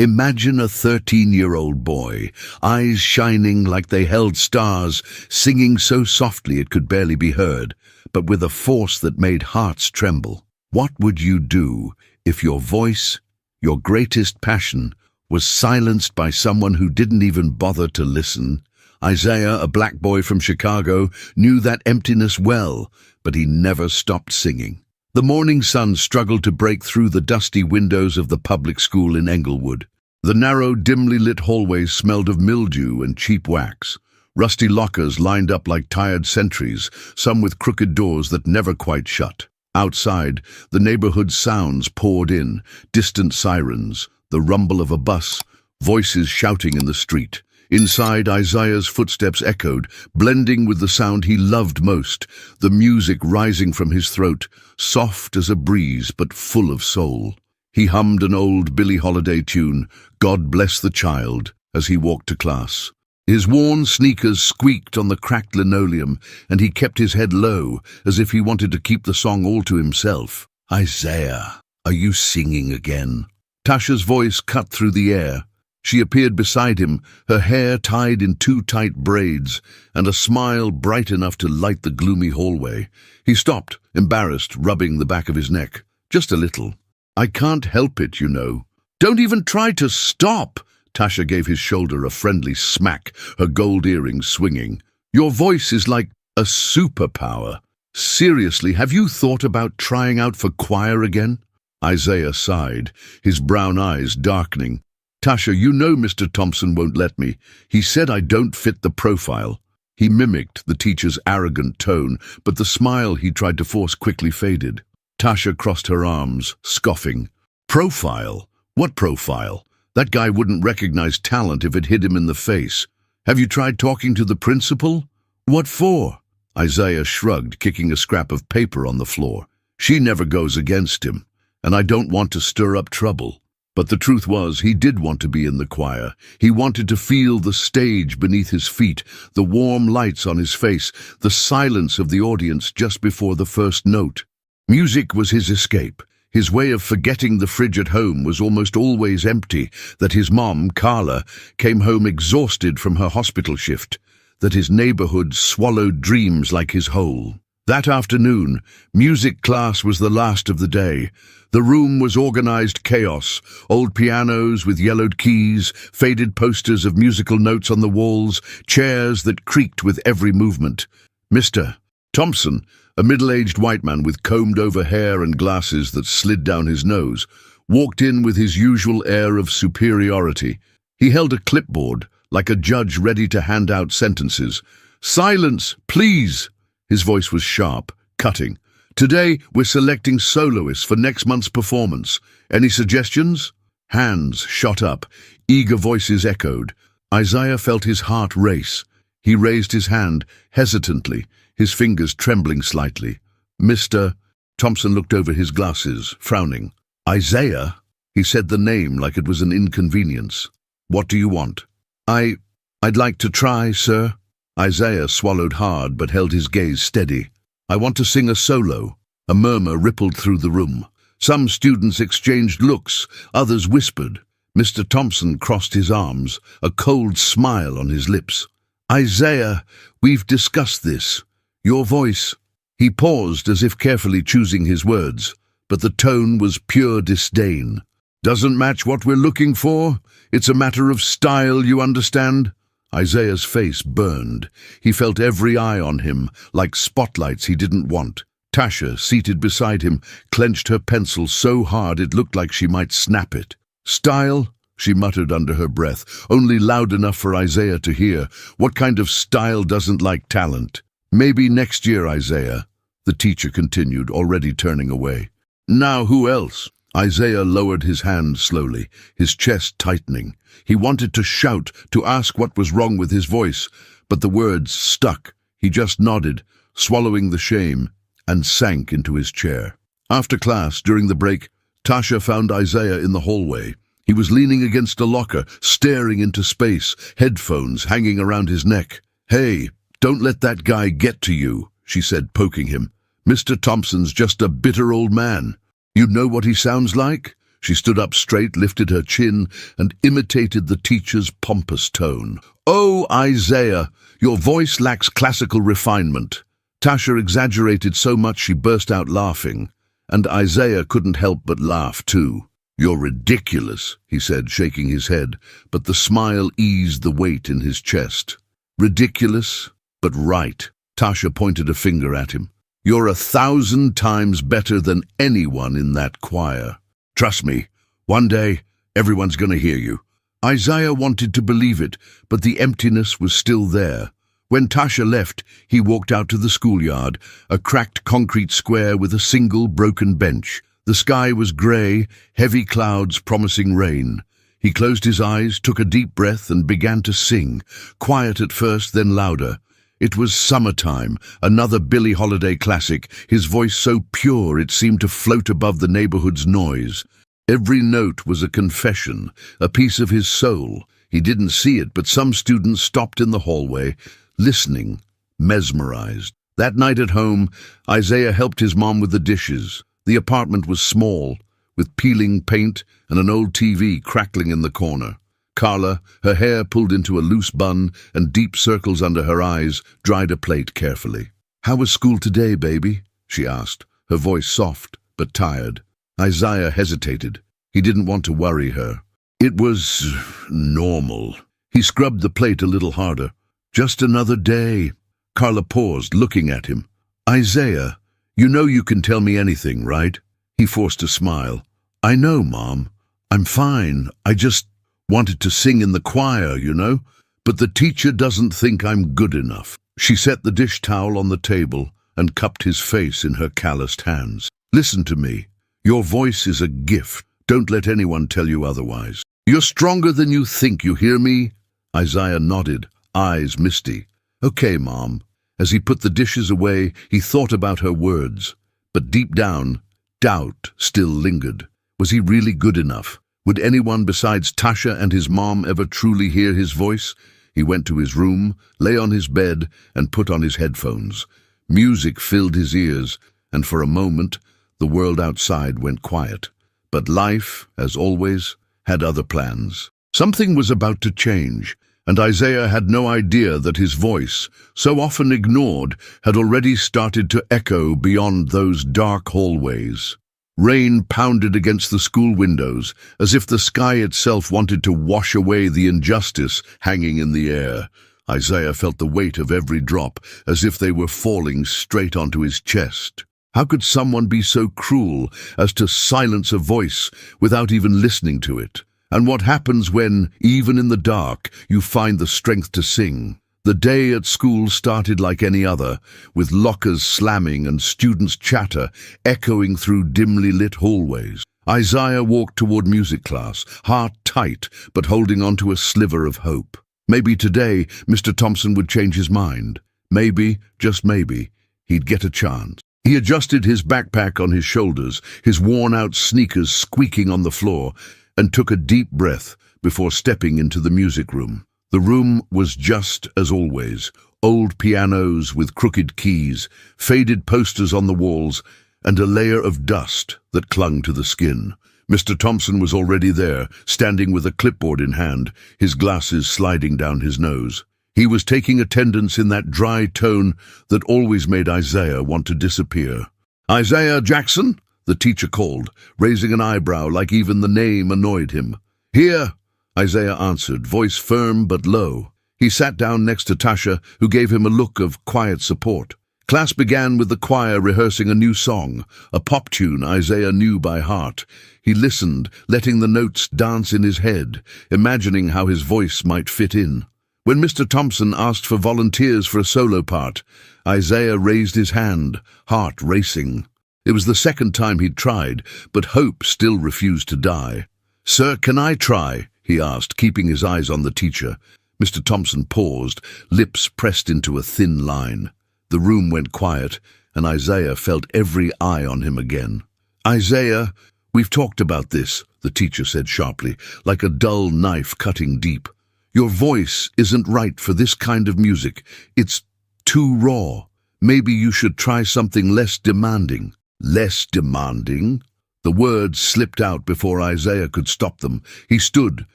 Imagine a 13-year-old boy, eyes shining like they held stars, singing so softly it could barely be heard, but with a force that made hearts tremble. What would you do if your voice, your greatest passion, was silenced by someone who didn't even bother to listen? Isaiah, a black boy from Chicago, knew that emptiness well, but he never stopped singing. The morning sun struggled to break through the dusty windows of the public school in Englewood. The narrow, dimly lit hallways smelled of mildew and cheap wax. Rusty lockers lined up like tired sentries, some with crooked doors that never quite shut. Outside, the neighborhood sounds poured in, distant sirens, the rumble of a bus, voices shouting in the street. Inside, Isaiah's footsteps echoed, blending with the sound he loved most, the music rising from his throat, soft as a breeze but full of soul. He hummed an old Billie Holiday tune, "God Bless the Child," as he walked to class. His worn sneakers squeaked on the cracked linoleum, and he kept his head low, as if he wanted to keep the song all to himself. "Isaiah, are you singing again?" Tasha's voice cut through the air. She appeared beside him, her hair tied in two tight braids, and a smile bright enough to light the gloomy hallway. He stopped, embarrassed, rubbing the back of his neck. "Just a little. I can't help it, you know." "Don't even try to stop!" Tasha gave his shoulder a friendly smack, her gold earrings swinging. "Your voice is like a superpower. Seriously, have you thought about trying out for choir again?" Isaiah sighed, his brown eyes darkening. "Tasha, you know Mr. Thompson won't let me. He said I don't fit the profile." He mimicked the teacher's arrogant tone, but the smile he tried to force quickly faded. Tasha crossed her arms, scoffing. "Profile? What profile? That guy wouldn't recognize talent if it hit him in the face. Have you tried talking to the principal?" "What for?" Isaiah shrugged, kicking a scrap of paper on the floor. "She never goes against him, and I don't want to stir up trouble." But the truth was, he did want to be in the choir. He wanted to feel the stage beneath his feet, the warm lights on his face, the silence of the audience just before the first note. Music was his escape. His way of forgetting the fridge at home was almost always empty, that his mom, Carla, came home exhausted from her hospital shift, that his neighborhood swallowed dreams like his whole. That afternoon, music class was the last of the day. The room was organized chaos, old pianos with yellowed keys, faded posters of musical notes on the walls, chairs that creaked with every movement. Mr. Thompson, a middle-aged white man with combed-over hair and glasses that slid down his nose, walked in with his usual air of superiority. He held a clipboard, like a judge ready to hand out sentences. "Silence, please!" His voice was sharp, cutting. "Today, we're selecting soloists for next month's performance. Any suggestions?" Hands shot up, eager voices echoed. Isaiah felt his heart race. He raised his hand, hesitantly, his fingers trembling slightly. "Mr. Thompson looked over his glasses, frowning. "Isaiah?" He said the name like it was an inconvenience. "What do you want?" I'd like to try, sir." Isaiah swallowed hard but held his gaze steady. "I want to sing a solo." A murmur rippled through the room. Some students exchanged looks, others whispered. Mr. Thompson crossed his arms, a cold smile on his lips. "Isaiah, we've discussed this. Your voice—" He paused as if carefully choosing his words, but the tone was pure disdain. "Doesn't match what we're looking for? It's a matter of style, you understand?" Isaiah's face burned. He felt every eye on him, like spotlights he didn't want. Tasha, seated beside him, clenched her pencil so hard it looked like she might snap it. "Style?" she muttered under her breath, only loud enough for Isaiah to hear. "What kind of style doesn't like talent?" "Maybe next year, Isaiah," the teacher continued, already turning away. "Now who else?" Isaiah lowered his hand slowly, his chest tightening. He wanted to shout, to ask what was wrong with his voice, but the words stuck. He just nodded, swallowing the shame, and sank into his chair. After class, during the break, Tasha found Isaiah in the hallway. He was leaning against a locker, staring into space, headphones hanging around his neck. "Hey, don't let that guy get to you," she said, poking him. "Mr. Thompson's just a bitter old man. You know what he sounds like? She stood up straight, lifted her chin, and imitated the teacher's pompous tone. "Oh, Isaiah, your voice lacks classical refinement." Tasha exaggerated so much she burst out laughing, and Isaiah couldn't help but laugh too. "You're ridiculous," he said, shaking his head, but the smile eased the weight in his chest. "Ridiculous, but right." Tasha pointed a finger at him. "You're 1,000 times better than anyone in that choir. Trust me, one day everyone's going to hear you." Isaiah wanted to believe it, but the emptiness was still there. When Tasha left, he walked out to the schoolyard, a cracked concrete square with a single broken bench. The sky was grey, heavy clouds promising rain. He closed his eyes, took a deep breath, and began to sing, quiet at first, then louder. It was Summertime, another Billie Holiday classic, his voice so pure it seemed to float above the neighborhood's noise. Every note was a confession, a piece of his soul. He didn't see it, but some students stopped in the hallway, listening, mesmerized. That night at home, Isaiah helped his mom with the dishes. The apartment was small, with peeling paint and an old TV crackling in the corner. Carla, her hair pulled into a loose bun and deep circles under her eyes, dried a plate carefully. "How was school today, baby?" she asked, her voice soft but tired. Isaiah hesitated. He didn't want to worry her. "It was normal." He scrubbed the plate a little harder. "Just another day." Carla paused, looking at him. "Isaiah, you know you can tell me anything, right?" He forced a smile. "I know, Mom. I'm fine. I just wanted to sing in the choir, you know? But the teacher doesn't think I'm good enough." She set the dish towel on the table and cupped his face in her calloused hands. "Listen to me. Your voice is a gift. Don't let anyone tell you otherwise. You're stronger than you think, you hear me?" Isaiah nodded, eyes misty. "Okay, Mom." As he put the dishes away, he thought about her words. But deep down, doubt still lingered. Was he really good enough? Would anyone besides Tasha and his mom ever truly hear his voice? He went to his room, lay on his bed, and put on his headphones. Music filled his ears, and for a moment, the world outside went quiet. But life, as always, had other plans. Something was about to change, and Isaiah had no idea that his voice, so often ignored, had already started to echo beyond those dark hallways. Rain pounded against the school windows, as if the sky itself wanted to wash away the injustice hanging in the air. Isaiah felt the weight of every drop, as if they were falling straight onto his chest. How could someone be so cruel as to silence a voice without even listening to it? And what happens when, even in the dark, you find the strength to sing? The day at school started like any other, with lockers slamming and students' chatter echoing through dimly lit hallways. Isaiah walked toward music class, heart tight, but holding on to a sliver of hope. Maybe today Mr. Thompson would change his mind. Maybe, just maybe, he'd get a chance. He adjusted his backpack on his shoulders, his worn-out sneakers squeaking on the floor, and took a deep breath before stepping into the music room. The room was just as always, old pianos with crooked keys, faded posters on the walls, and a layer of dust that clung to the skin. Mr. Thompson was already there, standing with a clipboard in hand, his glasses sliding down his nose. He was taking attendance in that dry tone that always made Isaiah want to disappear. "Isaiah Jackson?" the teacher called, raising an eyebrow like even the name annoyed him. "Here," Isaiah answered, voice firm but low. He sat down next to Tasha, who gave him a look of quiet support. Class began with the choir rehearsing a new song, a pop tune Isaiah knew by heart. He listened, letting the notes dance in his head, imagining how his voice might fit in. When Mr. Thompson asked for volunteers for a solo part, Isaiah raised his hand, heart racing. It was the second time he'd tried, but hope still refused to die. "Sir, can I try?" he asked, keeping his eyes on the teacher. Mr. Thompson paused, lips pressed into a thin line. The room went quiet, and Isaiah felt every eye on him again. "Isaiah, we've talked about this," the teacher said sharply, like a dull knife cutting deep. "Your voice isn't right for this kind of music. It's too raw. Maybe you should try something less demanding." "Less demanding?" The words slipped out before Isaiah could stop them. He stood,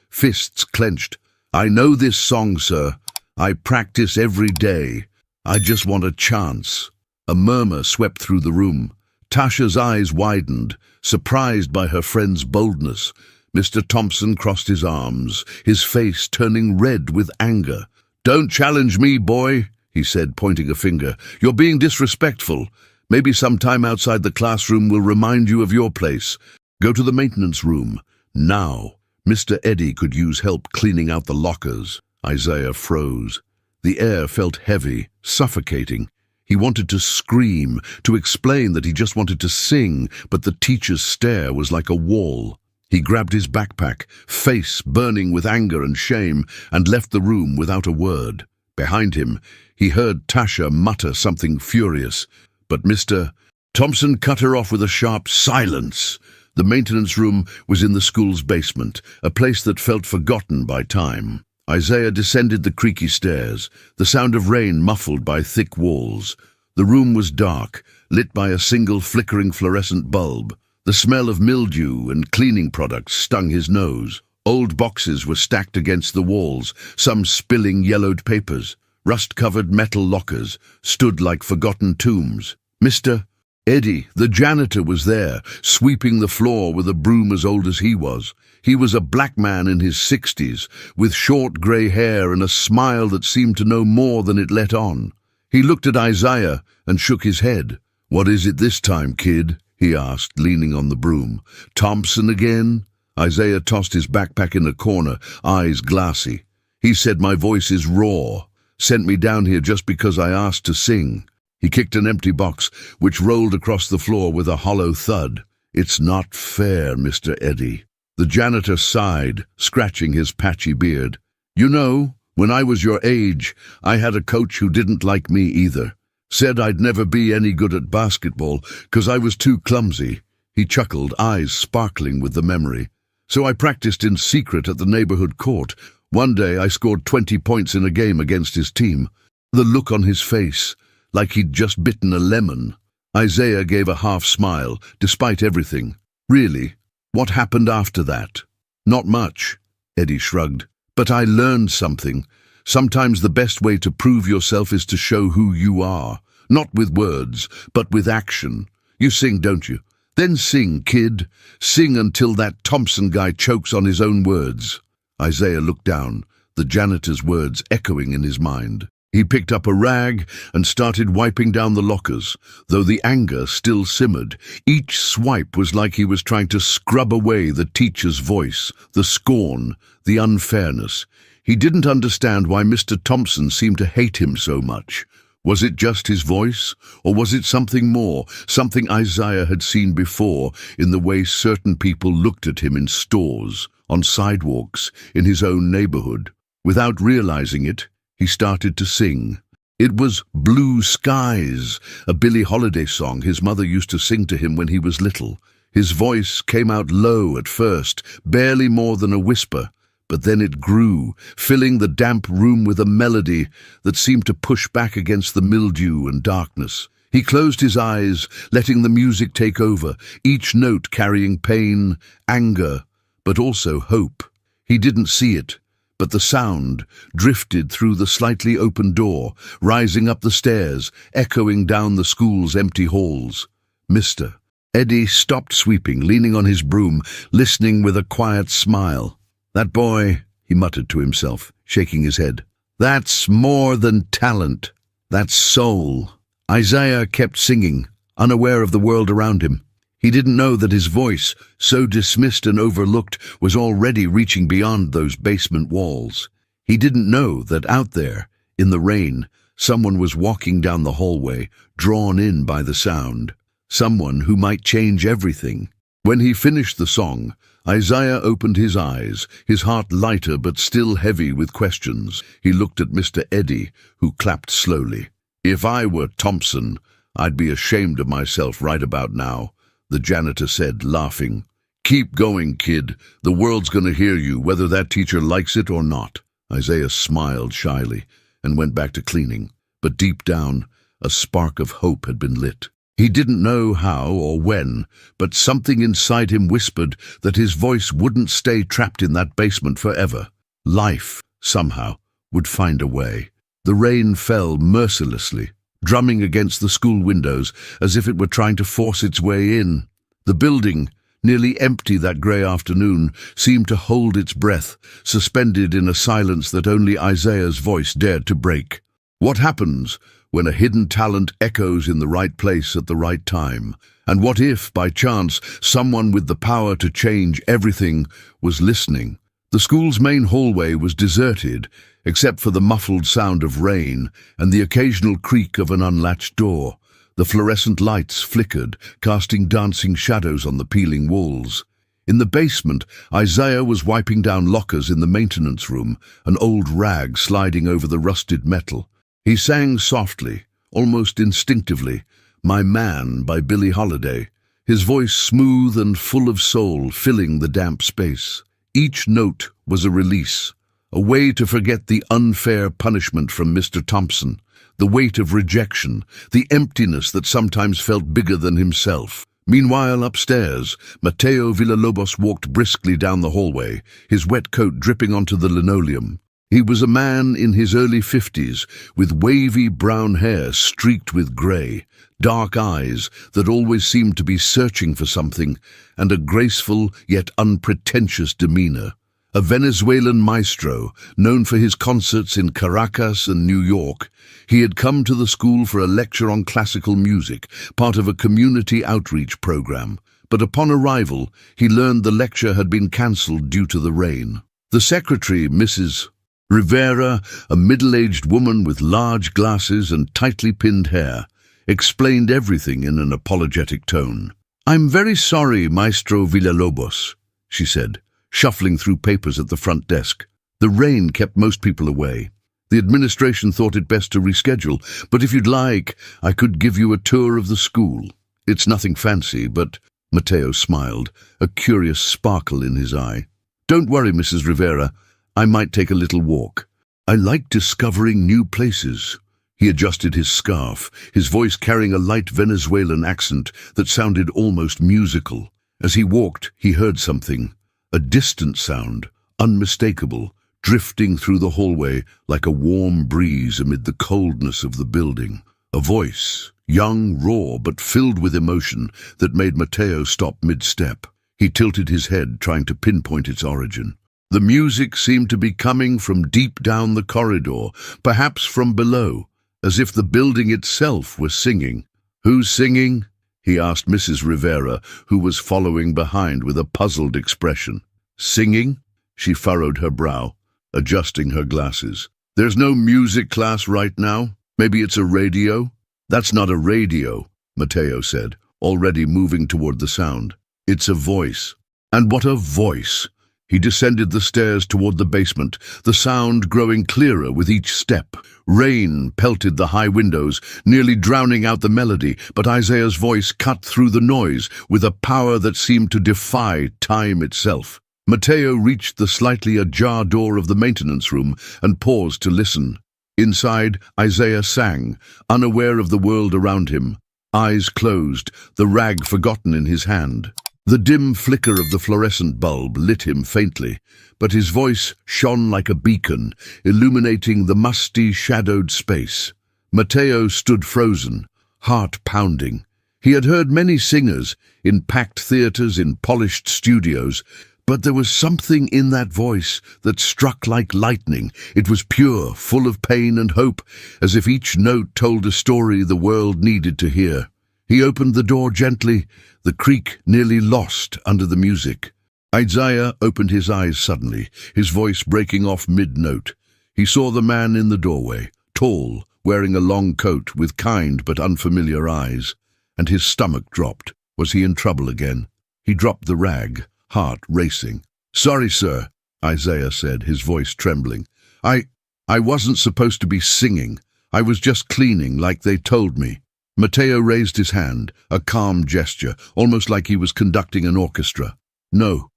fists clenched. "I know this song, sir. I practice every day. I just want a chance." A murmur swept through the room. Tasha's eyes widened, surprised by her friend's boldness. Mr. Thompson crossed his arms, his face turning red with anger. "Don't challenge me, boy," he said, pointing a finger. "You're being disrespectful. Maybe some time outside the classroom will remind you of your place. Go to the maintenance room. Now." Mr. Eddy could use help cleaning out the lockers. Isaiah froze. The air felt heavy, suffocating. He wanted to scream, to explain that he just wanted to sing, but the teacher's stare was like a wall. He grabbed his backpack, face burning with anger and shame, and left the room without a word. Behind him, he heard Tasha mutter something furious, but Mr. Thompson cut her off with a sharp "Silence!" The maintenance room was in the school's basement, a place that felt forgotten by time. Isaiah descended the creaky stairs, the sound of rain muffled by thick walls. The room was dark, lit by a single flickering fluorescent bulb. The smell of mildew and cleaning products stung his nose. Old boxes were stacked against the walls, some spilling yellowed papers. Rust-covered metal lockers stood like forgotten tombs. Mr. Eddy, the janitor, was there, sweeping the floor with a broom as old as he was. He was a black man in his 60s, with short grey hair and a smile that seemed to know more than it let on. He looked at Isaiah and shook his head. "What is it this time, kid?" he asked, leaning on the broom. "Thompson again?" Isaiah tossed his backpack in a corner, eyes glassy. "He said my voice is raw. Sent me down here just because I asked to sing." He kicked an empty box, which rolled across the floor with a hollow thud. "It's not fair, Mr. Eddy." The janitor sighed, scratching his patchy beard. "You know, when I was your age, I had a coach who didn't like me either. Said I'd never be any good at basketball, 'cause I was too clumsy." He chuckled, eyes sparkling with the memory. "So I practiced in secret at the neighborhood court. One day I scored 20 points in a game against his team. The look on his face, like he'd just bitten a lemon." Isaiah gave a half smile, despite everything. "Really? What happened after that?" "Not much," Eddy shrugged. "But I learned something. Sometimes the best way to prove yourself is to show who you are. Not with words, but with action. You sing, don't you? Then sing, kid. Sing until that Thompson guy chokes on his own words." Isaiah looked down, the janitor's words echoing in his mind. He picked up a rag and started wiping down the lockers, though the anger still simmered. Each swipe was like he was trying to scrub away the teacher's voice, the scorn, the unfairness. He didn't understand why Mr. Thompson seemed to hate him so much. Was it just his voice, or was it something more, something Isaiah had seen before in the way certain people looked at him in stores, on sidewalks, in his own neighborhood? Without realizing it, he started to sing. It was "Blue Skies," a Billie Holiday song his mother used to sing to him when he was little. His voice came out low at first, barely more than a whisper, but then it grew, filling the damp room with a melody that seemed to push back against the mildew and darkness. He closed his eyes, letting the music take over, each note carrying pain, anger, but also hope. He didn't see it, but the sound drifted through the slightly open door, rising up the stairs, echoing down the school's empty halls. Mr. Eddy stopped sweeping, leaning on his broom, listening with a quiet smile. "That boy," he muttered to himself, shaking his head. "That's more than talent. That's soul." Isaiah kept singing, unaware of the world around him. He didn't know that his voice, so dismissed and overlooked, was already reaching beyond those basement walls. He didn't know that out there, in the rain, someone was walking down the hallway, drawn in by the sound. Someone who might change everything. When he finished the song, Isaiah opened his eyes, his heart lighter but still heavy with questions. He looked at Mr. Eddy, who clapped slowly. "If I were Thompson, I'd be ashamed of myself right about now," the janitor said, laughing. "Keep going, kid. The world's going to hear you, whether that teacher likes it or not." Isaiah smiled shyly and went back to cleaning, but deep down, a spark of hope had been lit. He didn't know how or when, but something inside him whispered that his voice wouldn't stay trapped in that basement forever. Life, somehow, would find a way. The rain fell mercilessly, drumming against the school windows as if it were trying to force its way in. The building, nearly empty that grey afternoon, seemed to hold its breath, suspended in a silence that only Isaiah's voice dared to break. What happens when a hidden talent echoes in the right place at the right time? And what if, by chance, someone with the power to change everything was listening? The school's main hallway was deserted, except for the muffled sound of rain and the occasional creak of an unlatched door. The fluorescent lights flickered, casting dancing shadows on the peeling walls. In the basement, Isaiah was wiping down lockers in the maintenance room, an old rag sliding over the rusted metal. He sang softly, almost instinctively, "My Man" by Billie Holiday, his voice smooth and full of soul, filling the damp space. Each note was a release, a way to forget the unfair punishment from Mr. Thompson, the weight of rejection, the emptiness that sometimes felt bigger than himself. Meanwhile, upstairs, Mateo Villalobos walked briskly down the hallway, his wet coat dripping onto the linoleum. He was a man in his early 50s, with wavy brown hair streaked with grey, dark eyes that always seemed to be searching for something, and a graceful yet unpretentious demeanour. A Venezuelan maestro, known for his concerts in Caracas and New York, he had come to the school for a lecture on classical music, part of a community outreach program. But upon arrival, he learned the lecture had been cancelled due to the rain. The secretary, Mrs. Rivera, a middle-aged woman with large glasses and tightly pinned hair, explained everything in an apologetic tone. "I'm very sorry, Maestro Villalobos," she said, shuffling through papers at the front desk. "The rain kept most people away. The administration thought it best to reschedule, but if you'd like, I could give you a tour of the school. It's nothing fancy, but—" Mateo smiled, a curious sparkle in his eye. "Don't worry, Mrs. Rivera. I might take a little walk. I like discovering new places." He adjusted his scarf, his voice carrying a light Venezuelan accent that sounded almost musical. As he walked, he heard something, a distant sound, unmistakable, drifting through the hallway like a warm breeze amid the coldness of the building. A voice, young, raw, but filled with emotion, that made Mateo stop mid-step. He tilted his head, trying to pinpoint its origin. The music seemed to be coming from deep down the corridor, perhaps from below, as if the building itself were singing. "Who's singing?" he asked Mrs. Rivera, who was following behind with a puzzled expression. "Singing?" She furrowed her brow, adjusting her glasses. "There's no music class right now. Maybe it's a radio?" "That's not a radio," Mateo said, already moving toward the sound. "It's a voice." And what a voice! He descended the stairs toward the basement, the sound growing clearer with each step. Rain pelted the high windows, nearly drowning out the melody, but Isaiah's voice cut through the noise with a power that seemed to defy time itself. Mateo reached the slightly ajar door of the maintenance room and paused to listen. Inside, Isaiah sang, unaware of the world around him, eyes closed, the rag forgotten in his hand. The dim flicker of the fluorescent bulb lit him faintly, but his voice shone like a beacon, illuminating the musty, shadowed space. Mateo stood frozen, heart pounding. He had heard many singers, in packed theaters, in polished studios, but there was something in that voice that struck like lightning. It was pure, full of pain and hope, as if each note told a story the world needed to hear. He opened the door gently, the creak nearly lost under the music. Isaiah opened his eyes suddenly, his voice breaking off mid-note. He saw the man in the doorway, tall, wearing a long coat with kind but unfamiliar eyes, and his stomach dropped. Was he in trouble again? He dropped the rag, heart racing. "Sorry, sir," Isaiah said, his voice trembling. I wasn't supposed to be singing. I was just cleaning like they told me." Mateo raised his hand, a calm gesture, almost like he was conducting an orchestra. No,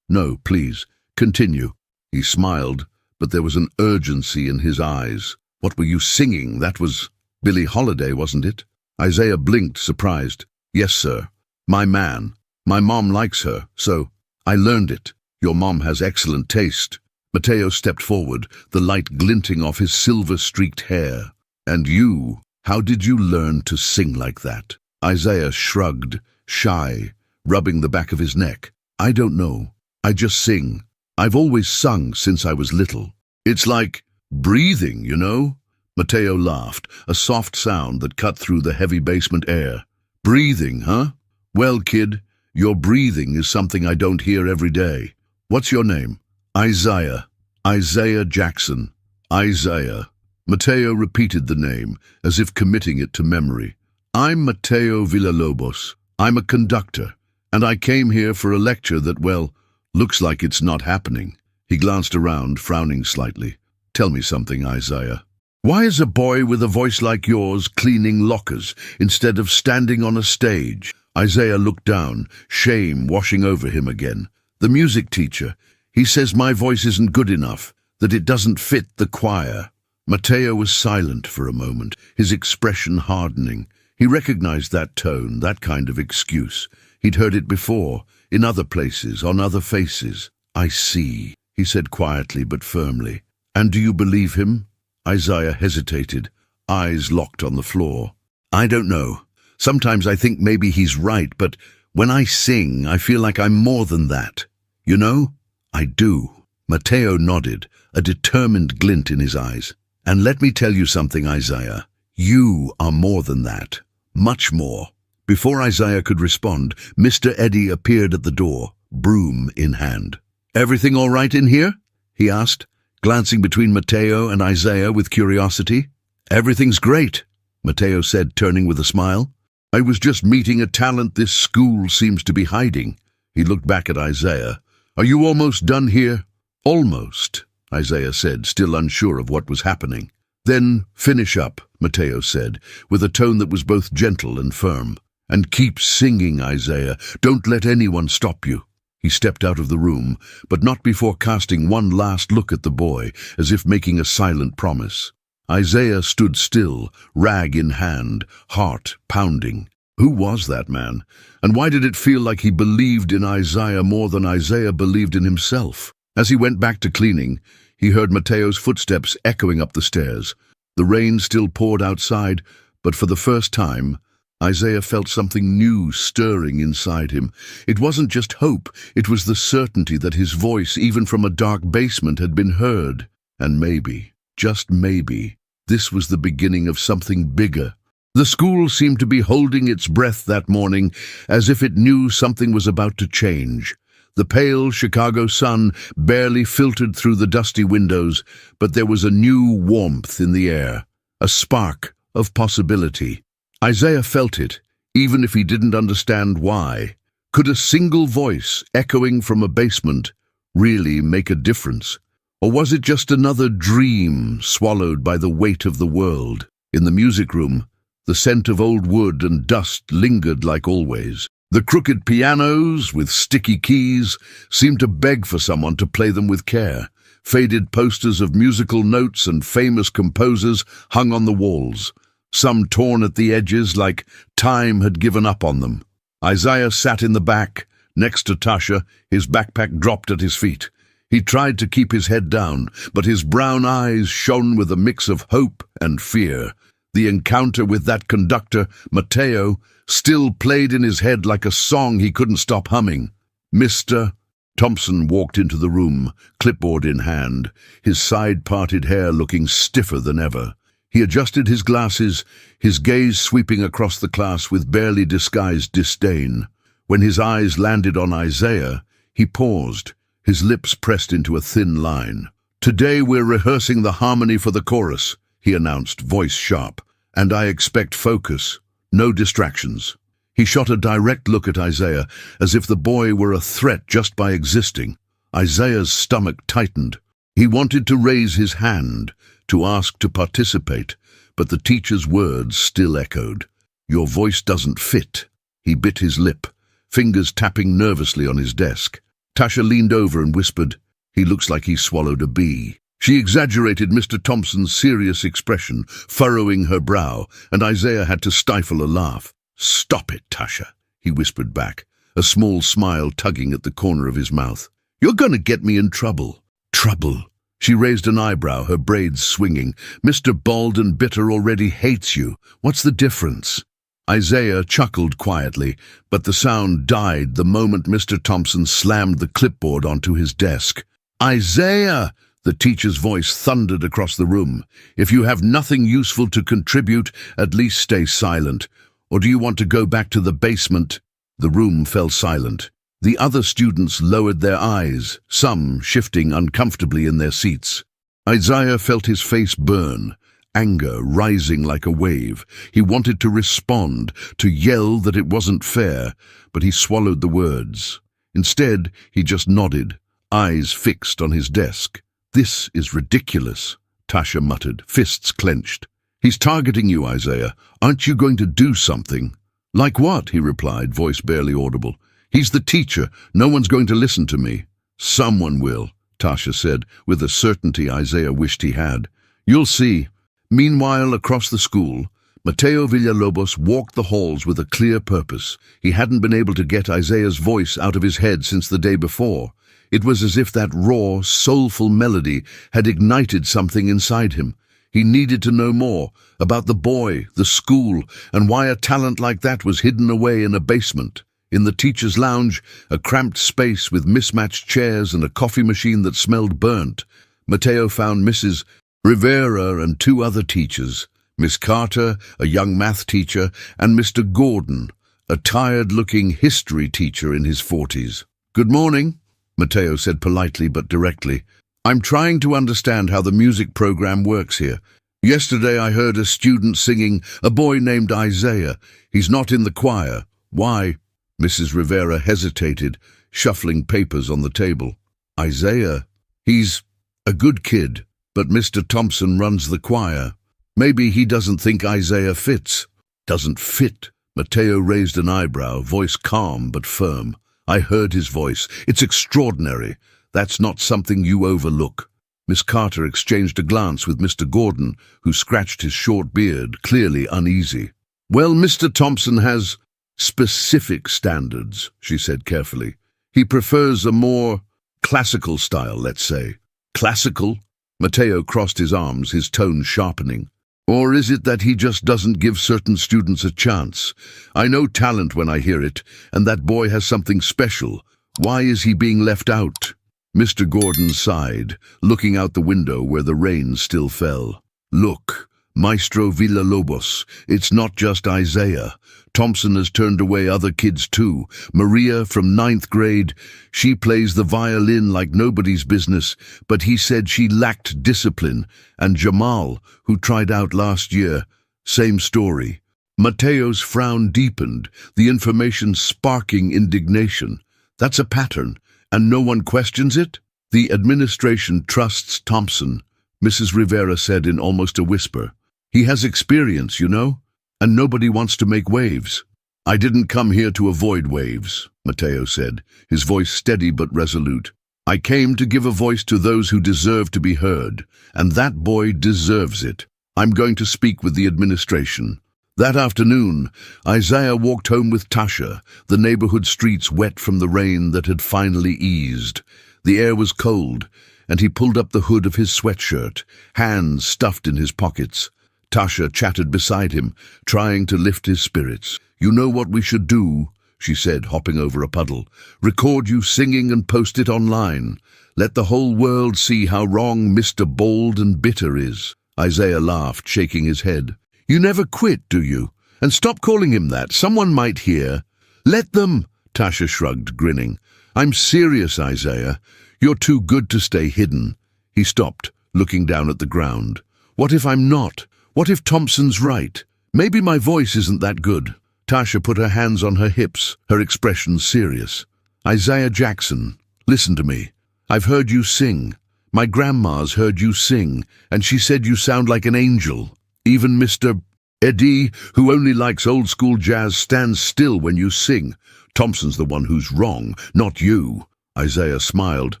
please, continue." He smiled, but there was an urgency in his eyes. "What were you singing? That was Billie Holiday, wasn't it?" Isaiah blinked, surprised. Yes, sir. My man. My mom likes her, so I learned it. Your mom has excellent taste. Mateo stepped forward, the light glinting off his silver-streaked hair. And you, how did you learn to sing like that? Isaiah shrugged, shy, rubbing the back of his neck. I don't know. I just sing. I've always sung since I was little. It's like breathing, you know? Mateo laughed, a soft sound that cut through the heavy basement air. Breathing, huh? Well, kid, your breathing is something I don't hear every day. What's your name? Isaiah. Isaiah Jackson. Isaiah. Mateo repeated the name, as if committing it to memory. I'm Mateo Villalobos. I'm a conductor, and I came here for a lecture that, well, looks like it's not happening. He glanced around, frowning slightly. Tell me something, Isaiah. Why is a boy with a voice like yours cleaning lockers instead of standing on a stage? Isaiah looked down, shame washing over him again. The music teacher. He says my voice isn't good enough, that it doesn't fit the choir. Mateo was silent for a moment, his expression hardening. He recognized that tone, that kind of excuse. He'd heard it before, in other places, on other faces. I see, he said quietly but firmly. And do you believe him? Isaiah hesitated, eyes locked on the floor. I don't know. Sometimes I think maybe he's right, but when I sing, I feel like I'm more than that. You know? I do. Mateo nodded, a determined glint in his eyes. And let me tell you something, Isaiah. You are more than that. Much more. Before Isaiah could respond, Mr. Eddie appeared at the door, broom in hand. Everything all right in here? He asked, glancing between Mateo and Isaiah with curiosity. Everything's great, Mateo said, turning with a smile. I was just meeting a talent this school seems to be hiding. He looked back at Isaiah. Are you almost done here? Almost, Isaiah said, still unsure of what was happening. Then finish up, Mateo said, with a tone that was both gentle and firm. And keep singing, Isaiah. Don't let anyone stop you. He stepped out of the room, but not before casting one last look at the boy, as if making a silent promise. Isaiah stood still, rag in hand, heart pounding. Who was that man? And why did it feel like he believed in Isaiah more than Isaiah believed in himself? As he went back to cleaning, he heard Mateo's footsteps echoing up the stairs. The rain still poured outside, but for the first time, Isaiah felt something new stirring inside him. It wasn't just hope, it was the certainty that his voice, even from a dark basement, had been heard. And maybe, just maybe, this was the beginning of something bigger. The school seemed to be holding its breath that morning, as if it knew something was about to change. The pale Chicago sun barely filtered through the dusty windows, but there was a new warmth in the air, a spark of possibility. Isaiah felt it, even if he didn't understand why. Could a single voice echoing from a basement really make a difference? Or was it just another dream swallowed by the weight of the world? In the music room, the scent of old wood and dust lingered like always. The crooked pianos, with sticky keys, seemed to beg for someone to play them with care. Faded posters of musical notes and famous composers hung on the walls, some torn at the edges like time had given up on them. Isaiah sat in the back, next to Tasha, his backpack dropped at his feet. He tried to keep his head down, but his brown eyes shone with a mix of hope and fear. The encounter with that conductor, Mateo, still played in his head like a song he couldn't stop humming. Mr. Thompson walked into the room, clipboard in hand, his side-parted hair looking stiffer than ever. He adjusted his glasses, his gaze sweeping across the class with barely disguised disdain. When his eyes landed on Isaiah, he paused, his lips pressed into a thin line. Today we're rehearsing the harmony for the chorus, he announced, voice sharp, and I expect focus, no distractions. He shot a direct look at Isaiah, as if the boy were a threat just by existing. Isaiah's stomach tightened. He wanted to raise his hand, to ask to participate, but the teacher's words still echoed. Your voice doesn't fit. He bit his lip, fingers tapping nervously on his desk. Tasha leaned over and whispered, he looks like he swallowed a bee. She exaggerated Mr. Thompson's serious expression, furrowing her brow, and Isaiah had to stifle a laugh. "Stop it, Tasha," he whispered back, a small smile tugging at the corner of his mouth. "You're going to get me in trouble." "Trouble?" She raised an eyebrow, her braids swinging. "Mr. Bald and Bitter already hates you. What's the difference?" Isaiah chuckled quietly, but the sound died the moment Mr. Thompson slammed the clipboard onto his desk. "Isaiah!" The teacher's voice thundered across the room. "If you have nothing useful to contribute, at least stay silent. Or do you want to go back to the basement?" The room fell silent. The other students lowered their eyes, some shifting uncomfortably in their seats. Isaiah felt his face burn, anger rising like a wave. He wanted to respond, to yell that it wasn't fair, but he swallowed the words. Instead, he just nodded, eyes fixed on his desk. "This is ridiculous," Tasha muttered, fists clenched. "He's targeting you, Isaiah. Aren't you going to do something?" "Like what?" he replied, voice barely audible. "He's the teacher. No one's going to listen to me." "Someone will," Tasha said, with a certainty Isaiah wished he had. "You'll see." Meanwhile, across the school, Mateo Villalobos walked the halls with a clear purpose. He hadn't been able to get Isaiah's voice out of his head since the day before. It was as if that raw, soulful melody had ignited something inside him. He needed to know more about the boy, the school, and why a talent like that was hidden away in a basement. In the teacher's lounge, a cramped space with mismatched chairs and a coffee machine that smelled burnt, Mateo found Mrs. Rivera and two other teachers, Miss Carter, a young math teacher, and Mr. Gordon, a tired-looking history teacher in his 40s. "Good morning," Mateo said politely but directly. "I'm trying to understand how the music program works here. Yesterday I heard a student singing a boy named Isaiah. He's not in the choir. Why?" Mrs. Rivera hesitated, shuffling papers on the table. "Isaiah? He's a good kid, but Mr. Thompson runs the choir. Maybe he doesn't think Isaiah fits." "Doesn't fit?" Mateo raised an eyebrow, voice calm but firm. "I heard his voice. It's extraordinary. That's not something you overlook." Miss Carter exchanged a glance with Mr. Gordon, who scratched his short beard, clearly uneasy. "Well, Mr. Thompson has specific standards," she said carefully. "He prefers a more classical style, let's say." "Classical?" Mateo crossed his arms, his tone sharpening. "Or is it that he just doesn't give certain students a chance? I know talent when I hear it, and that boy has something special. Why is he being left out?" Mr. Gordon sighed, looking out the window where the rain still fell. "Look, Maestro Villalobos, it's not just Isaiah. Thompson has turned away other kids too. Maria from 9th grade, she plays the violin like nobody's business, but he said she lacked discipline. And Jamal, who tried out last year, same story." Mateo's frown deepened, the information sparking indignation. "That's a pattern, and no one questions it?" "The administration trusts Thompson," Mrs. Rivera said in almost a whisper. "He has experience, you know, and nobody wants to make waves." "I didn't come here to avoid waves," Mateo said, his voice steady but resolute. "I came to give a voice to those who deserve to be heard, and that boy deserves it. I'm going to speak with the administration." That afternoon, Isaiah walked home with Tasha, the neighborhood streets wet from the rain that had finally eased. The air was cold, and he pulled up the hood of his sweatshirt, hands stuffed in his pockets. Tasha chatted beside him, trying to lift his spirits. "You know what we should do," she said, hopping over a puddle. "Record you singing and post it online. Let the whole world see how wrong Mr. Bald and Bitter is." Isaiah laughed, shaking his head. "You never quit, do you? And stop calling him that. Someone might hear." "Let them," Tasha shrugged, grinning. "I'm serious, Isaiah. You're too good to stay hidden." He stopped, looking down at the ground. "What if I'm not? What if Thompson's right? Maybe my voice isn't that good." Tasha put her hands on her hips, her expression serious. "Isaiah Jackson, listen to me. I've heard you sing. My grandma's heard you sing, and she said you sound like an angel. Even Mr. Eddie, who only likes old-school jazz, stands still when you sing. Thompson's the one who's wrong, not you." Isaiah smiled,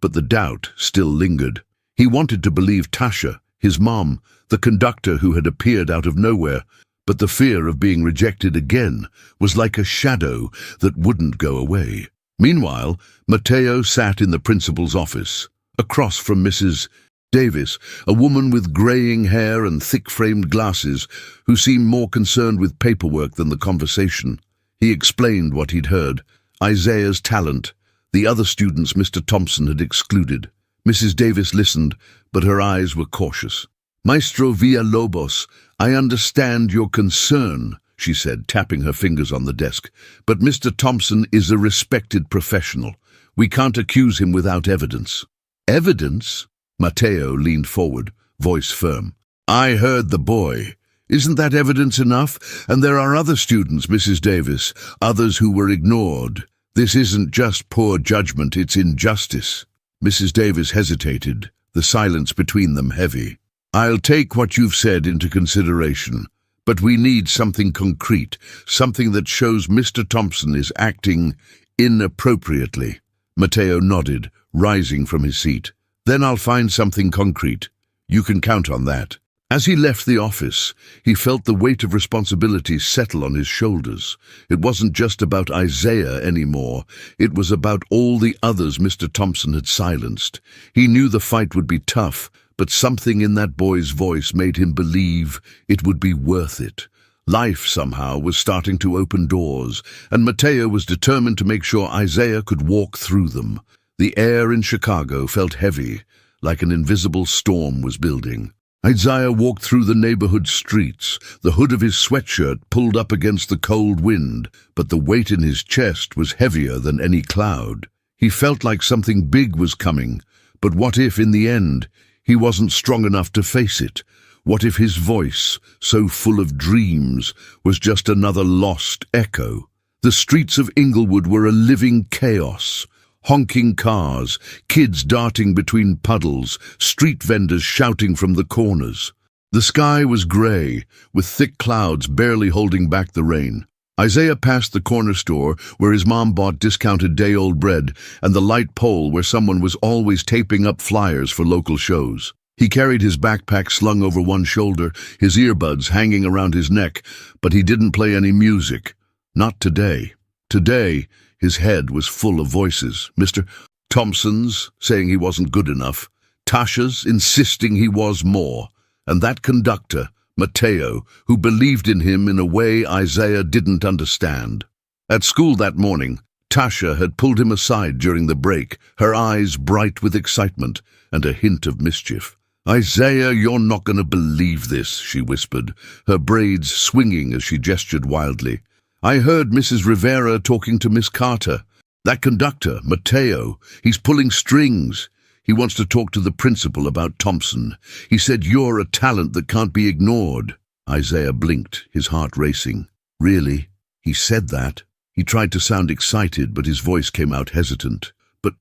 but the doubt still lingered. He wanted to believe Tasha, his mom, the conductor who had appeared out of nowhere, but the fear of being rejected again was like a shadow that wouldn't go away. Meanwhile, Mateo sat in the principal's office, across from Mrs. Davis, a woman with greying hair and thick-framed glasses who seemed more concerned with paperwork than the conversation. He explained what he'd heard, Isaiah's talent, the other students Mr. Thompson had excluded. Mrs. Davis listened, but her eyes were cautious. "Maestro Villalobos, I understand your concern," she said, tapping her fingers on the desk. "But Mr. Thompson is a respected professional. We can't accuse him without evidence." "Evidence?" Mateo leaned forward, voice firm. "I heard the boy. Isn't that evidence enough? And there are other students, Mrs. Davis, others who were ignored. This isn't just poor judgment, it's injustice." Mrs. Davis hesitated, the silence between them heavy. "I'll take what you've said into consideration, but we need something concrete, something that shows Mr. Thompson is acting inappropriately." Mateo nodded, rising from his seat. "Then I'll find something concrete. You can count on that." As he left the office, he felt the weight of responsibility settle on his shoulders. It wasn't just about Isaiah anymore. It was about all the others Mr. Thompson had silenced. He knew the fight would be tough, but something in that boy's voice made him believe it would be worth it. Life, somehow, was starting to open doors, and Mateo was determined to make sure Isaiah could walk through them. The air in Chicago felt heavy, like an invisible storm was building. Isaiah walked through the neighborhood streets, the hood of his sweatshirt pulled up against the cold wind, but the weight in his chest was heavier than any cloud. He felt like something big was coming, but what if, in the end, he wasn't strong enough to face it? What if his voice, so full of dreams, was just another lost echo? The streets of Inglewood were a living chaos. Honking cars, kids darting between puddles, street vendors shouting from the corners. The sky was grey, with thick clouds barely holding back the rain. Isaiah passed the corner store where his mom bought discounted day-old bread and the light pole where someone was always taping up flyers for local shows. He carried his backpack slung over one shoulder, his earbuds hanging around his neck, but he didn't play any music. Not today. Today, his head was full of voices. Mr. Thompson's saying he wasn't good enough, Tasha's insisting he was more, and that conductor, Mateo, who believed in him in a way Isaiah didn't understand. At school that morning, Tasha had pulled him aside during the break, her eyes bright with excitement and a hint of mischief. "Isaiah, you're not going to believe this," she whispered, her braids swinging as she gestured wildly. "I heard Mrs. Rivera talking to Miss Carter. That conductor, Mateo, he's pulling strings. He wants to talk to the principal about Thompson. He said you're a talent that can't be ignored." Isaiah blinked, his heart racing. "Really? He said that?" He tried to sound excited, but his voice came out hesitant. "But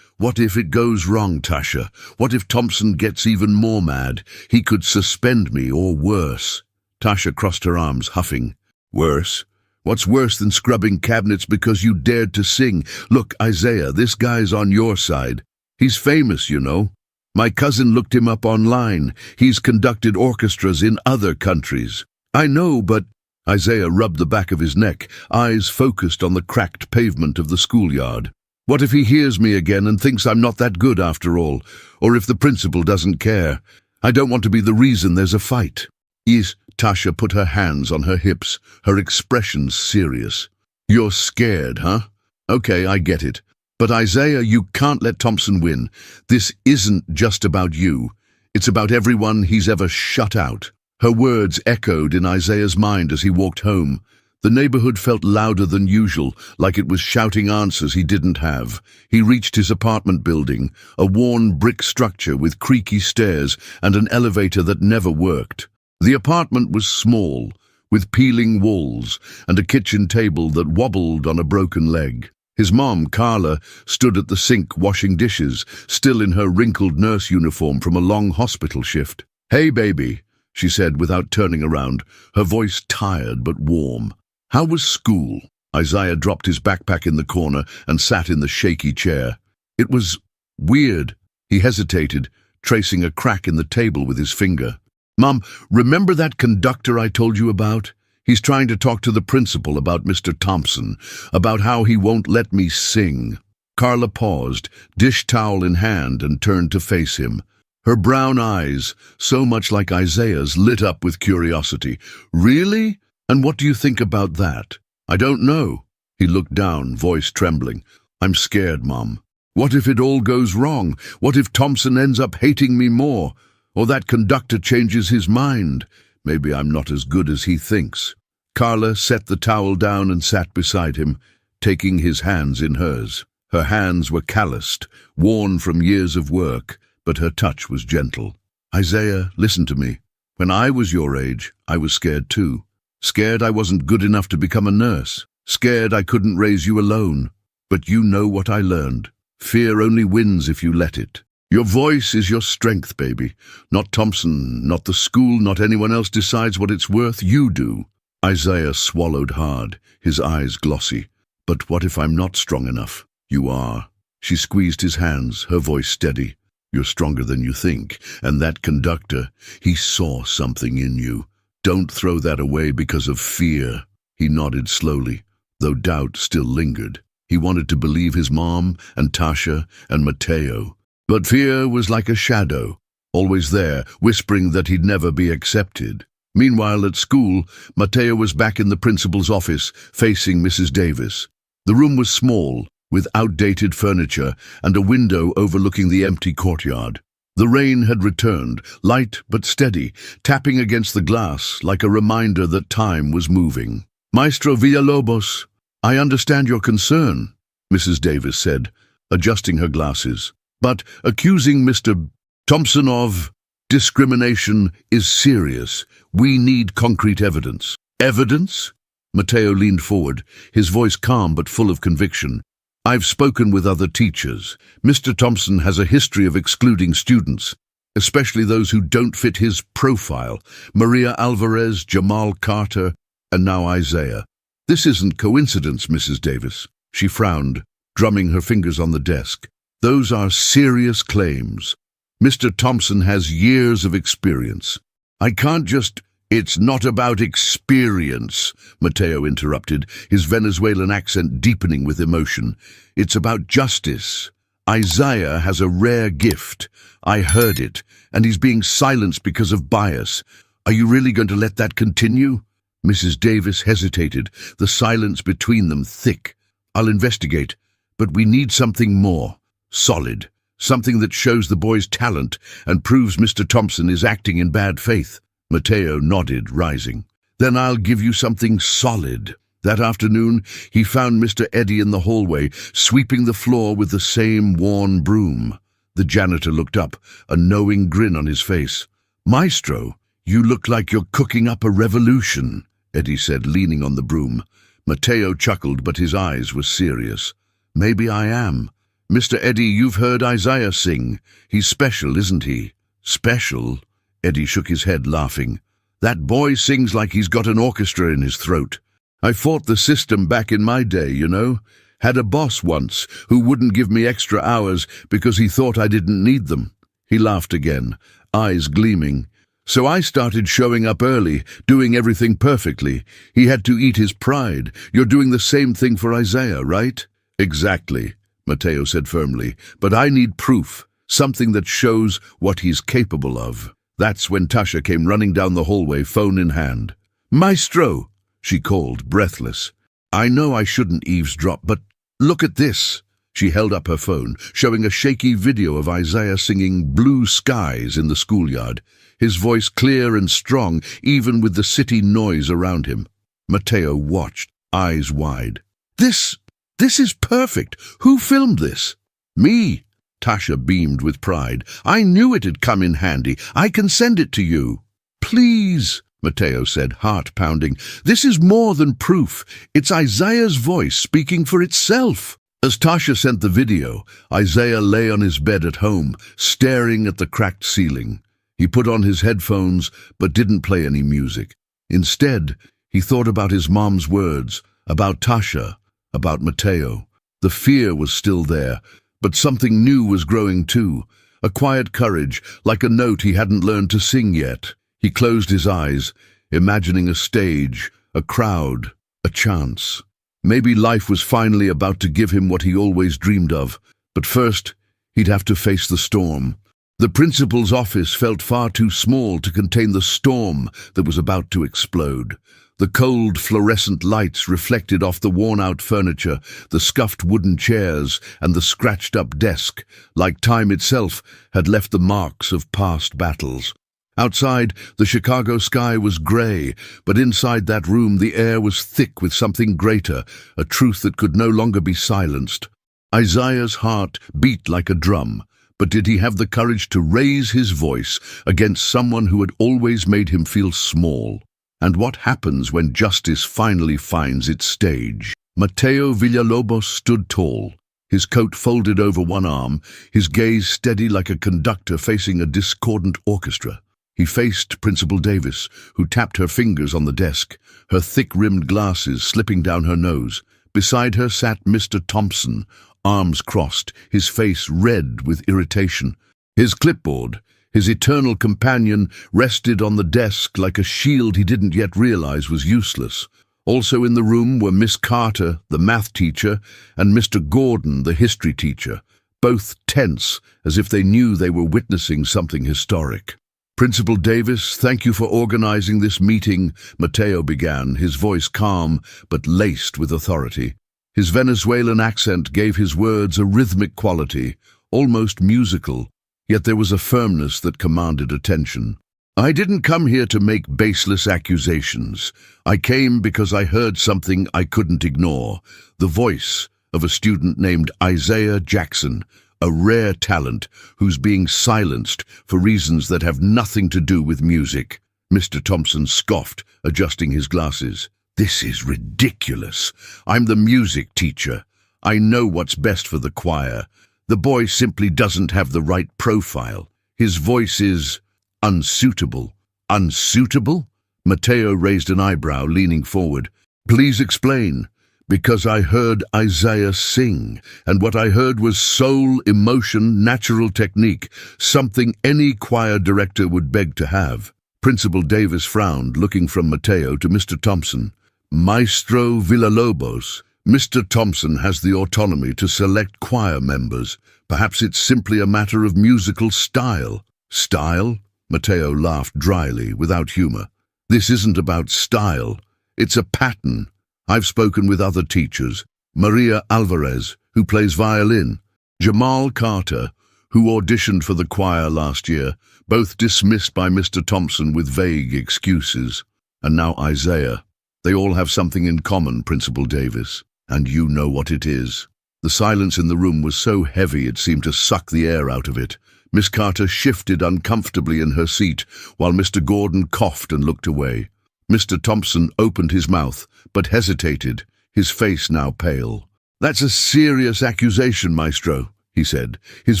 what if it goes wrong, Tasha? What if Thompson gets even more mad? He could suspend me, or worse." Tasha crossed her arms, huffing. "Worse? What's worse than scrubbing cabinets because you dared to sing? Look, Isaiah, this guy's on your side. He's famous, you know. My cousin looked him up online. He's conducted orchestras in other countries." "I know, but—" Isaiah rubbed the back of his neck, eyes focused on the cracked pavement of the schoolyard. "What if he hears me again and thinks I'm not that good after all? Or if the principal doesn't care? I don't want to be the reason there's a fight." "Yes." Tasha put her hands on her hips, her expression serious. "You're scared, huh? Okay, I get it. But Isaiah, you can't let Thompson win. This isn't just about you. It's about everyone he's ever shut out." Her words echoed in Isaiah's mind as he walked home. The neighborhood felt louder than usual, like it was shouting answers he didn't have. He reached his apartment building, a worn brick structure with creaky stairs and an elevator that never worked. The apartment was small, with peeling walls and a kitchen table that wobbled on a broken leg. His mom, Carla, stood at the sink washing dishes, still in her wrinkled nurse uniform from a long hospital shift. "Hey, baby," she said without turning around, her voice tired but warm. "How was school?" Isaiah dropped his backpack in the corner and sat in the shaky chair. "It was weird." He hesitated, tracing a crack in the table with his finger. Mom, remember that conductor I told you about? He's trying to talk to the principal about Mr. Thompson, about how he won't let me sing. Carla paused, dish towel in hand, and turned to face him. Her brown eyes, so much like Isaiah's, lit up with curiosity. Really? And what do you think about that? I don't know. He looked down, voice trembling. I'm scared, Mom. What if it all goes wrong? What if Thompson ends up hating me more? Or that conductor changes his mind? Maybe I'm not as good as he thinks. Carla set the towel down and sat beside him, taking his hands in hers. Her hands were calloused, worn from years of work, but her touch was gentle. Isaiah, listen to me. When I was your age, I was scared too. Scared I wasn't good enough to become a nurse. Scared I couldn't raise you alone. But you know what I learned. Fear only wins if you let it. Your voice is your strength, baby. Not Thompson, not the school, not anyone else decides what it's worth. You do. Isaiah swallowed hard, his eyes glossy. But what if I'm not strong enough? You are. She squeezed his hands, her voice steady. You're stronger than you think, and that conductor, he saw something in you. Don't throw that away because of fear. He nodded slowly, though doubt still lingered. He wanted to believe his mom and Tasha and Mateo. But fear was like a shadow, always there, whispering that he'd never be accepted. Meanwhile, at school, Mateo was back in the principal's office, facing Mrs. Davis. The room was small, with outdated furniture and a window overlooking the empty courtyard. The rain had returned, light but steady, tapping against the glass like a reminder that time was moving. Maestro Villalobos, I understand your concern, Mrs. Davis said, adjusting her glasses. But accusing Mr. Thompson of discrimination is serious. We need concrete evidence. Evidence? Mateo leaned forward, his voice calm but full of conviction. I've spoken with other teachers. Mr. Thompson has a history of excluding students, especially those who don't fit his profile. Maria Alvarez, Jamal Carter, and now Isaiah. This isn't coincidence, Mrs. Davis. She frowned, drumming her fingers on the desk. Those are serious claims. Mr. Thompson has years of experience. I can't just... It's not about experience, Mateo interrupted, his Venezuelan accent deepening with emotion. It's about justice. Isaiah has a rare gift. I heard it, and he's being silenced because of bias. Are you really going to let that continue? Mrs. Davis hesitated, the silence between them thick. I'll investigate, but we need something more. Solid. Something that shows the boy's talent and proves Mr. Thompson is acting in bad faith. Mateo nodded, rising. Then I'll give you something solid. That afternoon, he found Mr. Eddy in the hallway, sweeping the floor with the same worn broom. The janitor looked up, a knowing grin on his face. Maestro, you look like you're cooking up a revolution, Eddy said, leaning on the broom. Mateo chuckled, but his eyes were serious. Maybe I am. Mr. Eddy, you've heard Isaiah sing. He's special, isn't he? Special? Eddy shook his head, laughing. That boy sings like he's got an orchestra in his throat. I fought the system back in my day, you know. Had a boss once who wouldn't give me extra hours because he thought I didn't need them. He laughed again, eyes gleaming. So I started showing up early, doing everything perfectly. He had to eat his pride. You're doing the same thing for Isaiah, right? Exactly, Mateo said firmly. But I need proof, something that shows what he's capable of. That's when Tasha came running down the hallway, phone in hand. Maestro, she called, breathless. I know I shouldn't eavesdrop, but look at this. She held up her phone, showing a shaky video of Isaiah singing Blue Skies in the schoolyard, his voice clear and strong, even with the city noise around him. Mateo watched, eyes wide. This is perfect. Who filmed this? Me. Tasha beamed with pride. I knew it'd come in handy. I can send it to you. Please, Mateo said, heart pounding. This is more than proof. It's Isaiah's voice speaking for itself. As Tasha sent the video, Isaiah lay on his bed at home, staring at the cracked ceiling. He put on his headphones, but didn't play any music. Instead, he thought about his mom's words, about Tasha, about Mateo. The fear was still there, but something new was growing too, a quiet courage, like a note he hadn't learned to sing yet. He closed his eyes, imagining a stage, a crowd, a chance. Maybe life was finally about to give him what he always dreamed of, but first, he'd have to face the storm. The principal's office felt far too small to contain the storm that was about to explode. The cold fluorescent lights reflected off the worn-out furniture, the scuffed wooden chairs, and the scratched-up desk, like time itself had left the marks of past battles. Outside, the Chicago sky was grey, but inside that room the air was thick with something greater, a truth that could no longer be silenced. Isaiah's heart beat like a drum, but did he have the courage to raise his voice against someone who had always made him feel small? And what happens when justice finally finds its stage? Mateo Villalobos stood tall, his coat folded over one arm, his gaze steady like a conductor facing a discordant orchestra. He faced Principal Davis, who tapped her fingers on the desk, her thick-rimmed glasses slipping down her nose. Beside her sat Mr. Thompson, arms crossed, his face red with irritation. His clipboard, his eternal companion, rested on the desk like a shield he didn't yet realize was useless. Also in the room were Miss Carter, the math teacher, and Mr. Gordon, the history teacher, both tense as if they knew they were witnessing something historic. "Principal Davis, thank you for organizing this meeting," Mateo began, his voice calm but laced with authority. His Venezuelan accent gave his words a rhythmic quality, almost musical, yet there was a firmness that commanded attention. "I didn't come here to make baseless accusations. I came because I heard something I couldn't ignore, the voice of a student named Isaiah Jackson, a rare talent who's being silenced for reasons that have nothing to do with music." Mr. Thompson scoffed, adjusting his glasses. "This is ridiculous. I'm the music teacher. I know what's best for the choir. The boy simply doesn't have the right profile. His voice is unsuitable." "Unsuitable?" Mateo raised an eyebrow, leaning forward. "Please explain." "Because I heard Isaiah sing, and what I heard was soul, emotion, natural technique, something any choir director would beg to have." Principal Davis frowned, looking from Mateo to Mr. Thompson. "Maestro Villalobos, Mr. Thompson has the autonomy to select choir members. Perhaps it's simply a matter of musical style." "Style?" Mateo laughed dryly, without humor. "This isn't about style. It's a pattern. I've spoken with other teachers. Maria Alvarez, who plays violin, Jamal Carter, who auditioned for the choir last year, both dismissed by Mr. Thompson with vague excuses. And now Isaiah. They all have something in common, Principal Davis, and you know what it is." The silence in the room was so heavy it seemed to suck the air out of it. Miss Carter shifted uncomfortably in her seat, while Mr. Gordon coughed and looked away. Mr. Thompson opened his mouth, but hesitated, his face now pale. "That's a serious accusation, Maestro," he said, his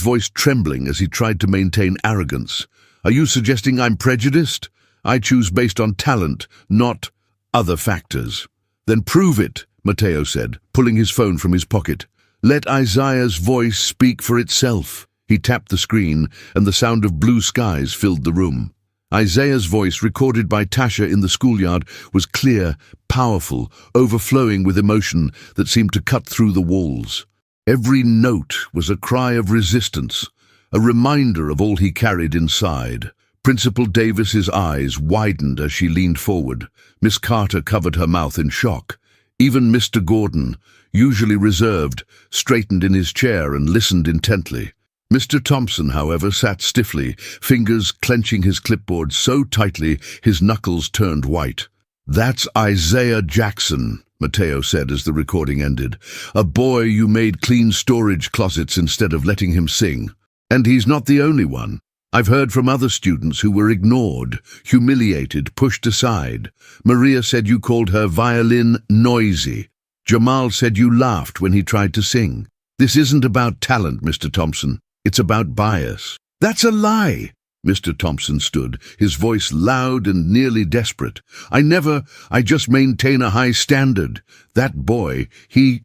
voice trembling as he tried to maintain arrogance. "Are you suggesting I'm prejudiced? I choose based on talent, not other factors." "Then prove it," Mateo said, pulling his phone from his pocket. "Let Isaiah's voice speak for itself." He tapped the screen, and the sound of blue skies filled the room. Isaiah's voice, recorded by Tasha in the schoolyard, was clear, powerful, overflowing with emotion that seemed to cut through the walls. Every note was a cry of resistance, a reminder of all he carried inside. Principal Davis's eyes widened as she leaned forward. Miss Carter covered her mouth in shock. Even Mr. Gordon, usually reserved, straightened in his chair and listened intently. Mr. Thompson, however, sat stiffly, fingers clenching his clipboard so tightly his knuckles turned white. "That's Isaiah Jackson," Mateo said as the recording ended. "A boy you made clean storage closets instead of letting him sing. And he's not the only one. I've heard from other students who were ignored, humiliated, pushed aside. Maria said you called her violin noisy. Jamal said you laughed when he tried to sing. This isn't about talent, Mr. Thompson. It's about bias." "That's a lie!" Mr. Thompson stood, his voice loud and nearly desperate. I just maintain a high standard. That boy, he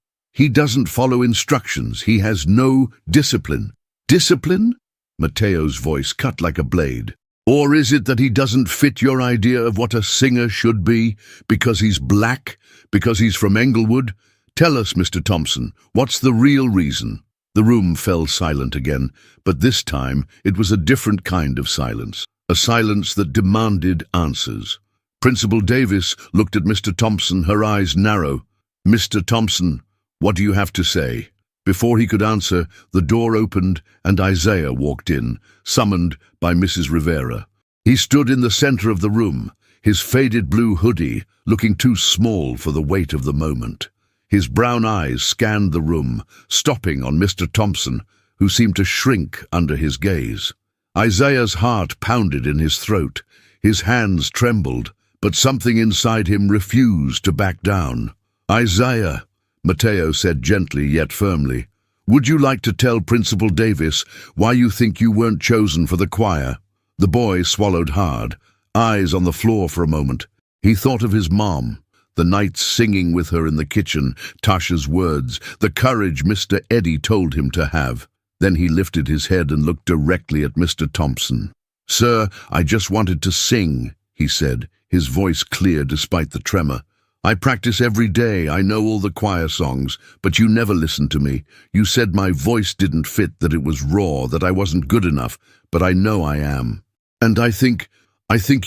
doesn't follow instructions. He has no discipline." "Discipline?" Mateo's voice cut like a blade. Or is it that he doesn't fit your idea of what a singer should be, because he's black, because he's from Englewood? Tell us, Mr. Thompson, what's the real reason?" The room fell silent again, but this time it was a different kind of silence, a silence that demanded answers. Principal Davis looked at Mr. Thompson, her eyes narrow. "Mr. Thompson, what do you have to say?" Before he could answer, the door opened and Isaiah walked in, summoned by Mrs. Rivera. He stood in the center of the room, his faded blue hoodie looking too small for the weight of the moment. His brown eyes scanned the room, stopping on Mr. Thompson, who seemed to shrink under his gaze. Isaiah's heart pounded in his throat. His hands trembled, but something inside him refused to back down. "Isaiah," Mateo said gently yet firmly, "would you like to tell Principal Davis why you think you weren't chosen for the choir?" The boy swallowed hard, eyes on the floor for a moment. He thought of his mom, the nights singing with her in the kitchen, Tasha's words, the courage Mr. Eddie told him to have. Then he lifted his head and looked directly at Mr. Thompson. "Sir, I just wanted to sing," he said, his voice clear despite the tremor. "I practice every day, I know all the choir songs, but you never listened to me. You said my voice didn't fit, that it was raw, that I wasn't good enough, but I know I am. And I think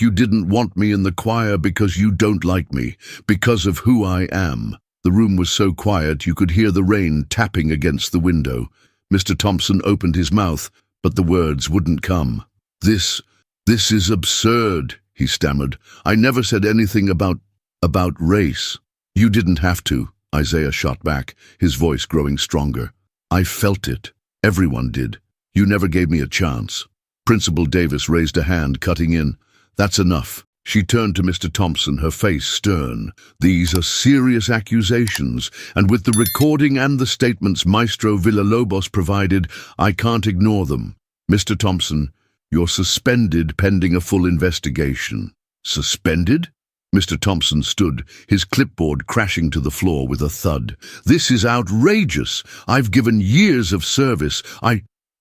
you didn't want me in the choir because you don't like me, because of who I am." The room was so quiet you could hear the rain tapping against the window. Mr. Thompson opened his mouth, but the words wouldn't come. This is absurd," he stammered. "I never said anything about race." "You didn't have to," Isaiah shot back, his voice growing stronger. "I felt it. Everyone did. You never gave me a chance." Principal Davis raised a hand, cutting in. "That's enough." She turned to Mr. Thompson, her face stern. "These are serious accusations, and with the recording and the statements Maestro Villalobos provided, I can't ignore them. Mr. Thompson, you're suspended pending a full investigation." "Suspended?" Mr. Thompson stood, his clipboard crashing to the floor with a thud. "This is outrageous. I've given years of service.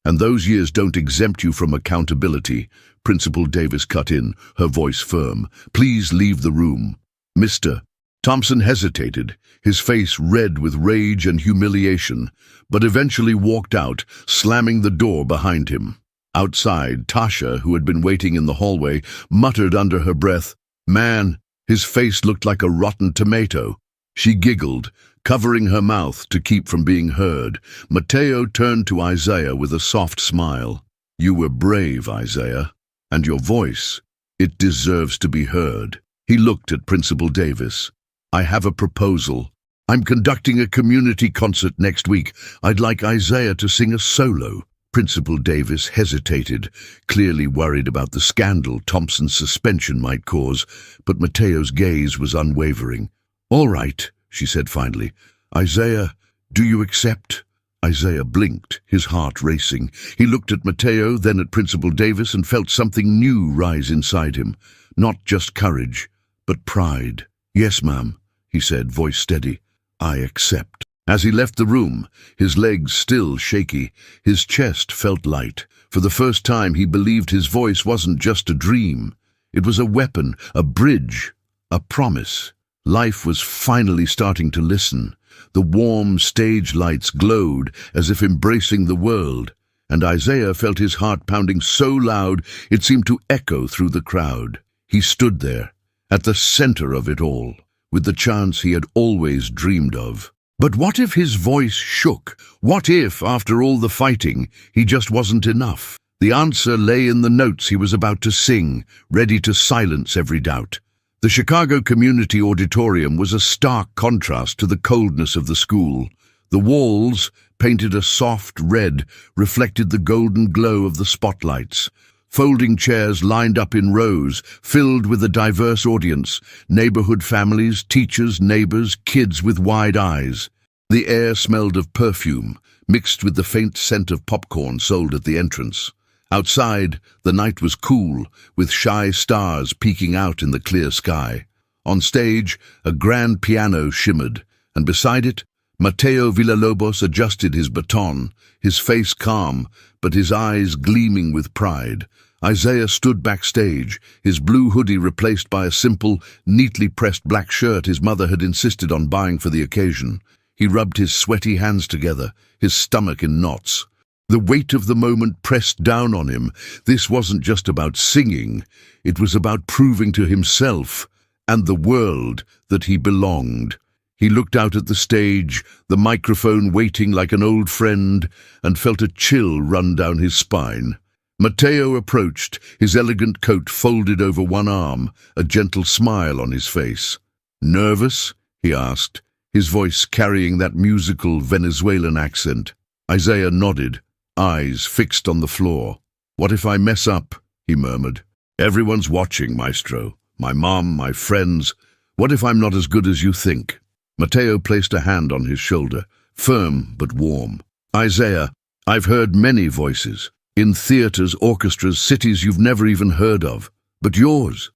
And those years don't exempt you from accountability." Principal Davis cut in, her voice firm. "Please leave the room." "Mr." Thompson hesitated, his face red with rage and humiliation, but eventually walked out, slamming the door behind him. Outside, Tasha, who had been waiting in the hallway, muttered under her breath, "Man, his face looked like a rotten tomato." She giggled, covering her mouth to keep from being heard. Mateo turned to Isaiah with a soft smile. "You were brave, Isaiah, and your voice, it deserves to be heard." He looked at Principal Davis. "I have a proposal. I'm conducting a community concert next week. I'd like Isaiah to sing a solo." Principal Davis hesitated, clearly worried about the scandal Thompson's suspension might cause, but Mateo's gaze was unwavering. "All right," she said finally. "Isaiah, do you accept?" Isaiah blinked, his heart racing. He looked at Mateo, then at Principal Davis, and felt something new rise inside him. Not just courage, but pride. "Yes, ma'am," he said, voice steady. "I accept." As he left the room, his legs still shaky, his chest felt light. For the first time he believed his voice wasn't just a dream. It was a weapon, a bridge, a promise. Life was finally starting to listen. The warm stage lights glowed as if embracing the world, and Isaiah felt his heart pounding so loud it seemed to echo through the crowd. He stood there, at the center of it all, with the chance he had always dreamed of. But what if his voice shook? What if, after all the fighting, he just wasn't enough? The answer lay in the notes he was about to sing, ready to silence every doubt. The Chicago Community Auditorium was a stark contrast to the coldness of the school. The walls, painted a soft red, reflected the golden glow of the spotlights. Folding chairs lined up in rows, filled with a diverse audience, neighborhood families, teachers, neighbors, kids with wide eyes. The air smelled of perfume, mixed with the faint scent of popcorn sold at the entrance. Outside, the night was cool, with shy stars peeking out in the clear sky. On stage, a grand piano shimmered, and beside it, Mateo Villalobos adjusted his baton, his face calm, but his eyes gleaming with pride. Isaiah stood backstage, his blue hoodie replaced by a simple, neatly pressed black shirt his mother had insisted on buying for the occasion. He rubbed his sweaty hands together, his stomach in knots. The weight of the moment pressed down on him. This wasn't just about singing, it was about proving to himself and the world that he belonged. He looked out at the stage, the microphone waiting like an old friend, and felt a chill run down his spine. Mateo approached, his elegant coat folded over one arm, a gentle smile on his face. "Nervous?" he asked, his voice carrying that musical Venezuelan accent. Isaiah nodded, eyes fixed on the floor. "What if I mess up?" he murmured. "Everyone's watching, Maestro. My mom, my friends. What if I'm not as good as you think?" Mateo placed a hand on his shoulder, firm but warm. "Isaiah, I've heard many voices. In theaters, orchestras, cities you've never even heard of. But yours